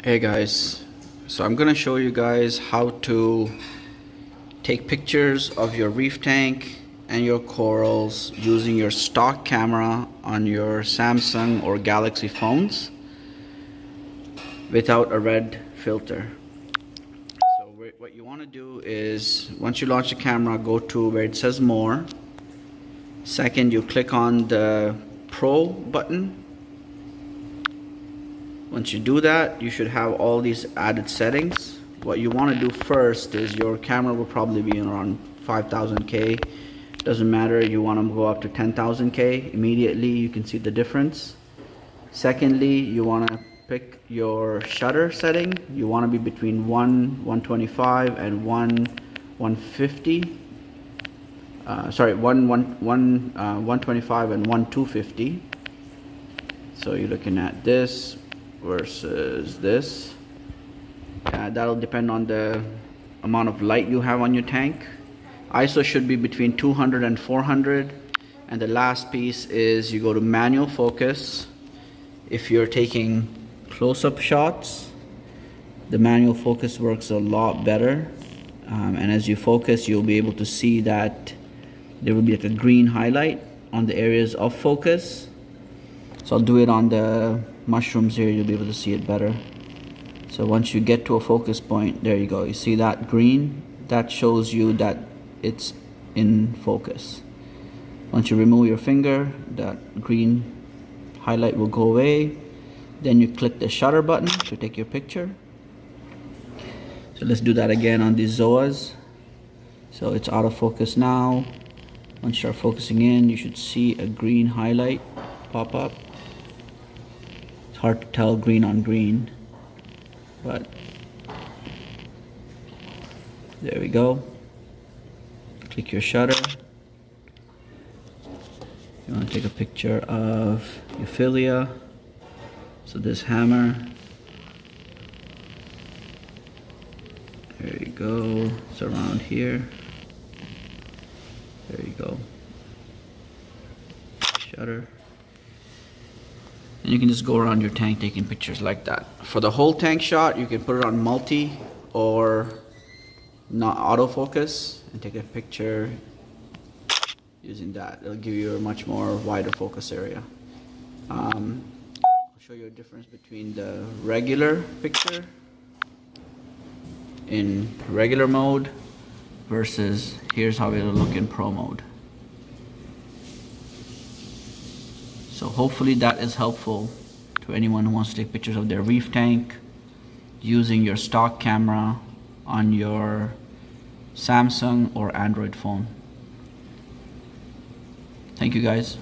Hey guys, so I'm gonna show you guys how to take pictures of your reef tank and your corals using your stock camera on your Samsung or Galaxy phones without a red filter. So what you want to do is, once you launch the camera, go to where it says more. Second, you click on the Pro button. Once you do that, you should have all these added settings. What you want to do first is, your camera will probably be around 5000K. Doesn't matter, you want to go up to 10,000K. Immediately you can see the difference. Secondly, you want to pick your shutter setting. You want to be between 125 and 150. 125 and 250. So you're looking at this versus this. That'll depend on the amount of light you have on your tank. ISO should be between 200 and 400. And the last piece is, you go to manual focus. If you're taking close-up shots, the manual focus works a lot better, and as you focus, you'll be able to see that there will be like a green highlight on the areas of focus. So I'll do it on the mushrooms here. You'll be able to see it better. So once you get to a focus point, there you go, you see that green, that shows you that it's in focus. Once you remove your finger, that green highlight will go away. Then you click the shutter button to take your picture. So let's do that again on these zoas. So it's out of focus now. Once you start focusing in, you should see a green highlight pop up. It's hard to tell green on green, but there we go. Click your shutter. You want to take a picture of Euphyllia. So this hammer, there you go, it's around here. There you go. Shutter. And you can just go around your tank taking pictures like that. For the whole tank shot, you can put it on multi or not autofocus and take a picture using that. It'll give you a much more wider focus area. I'll show you a difference between the regular picture in regular mode versus here's how it'll look in pro mode. So hopefully that is helpful to anyone who wants to take pictures of their reef tank using your stock camera on your Samsung or Android phone. Thank you guys.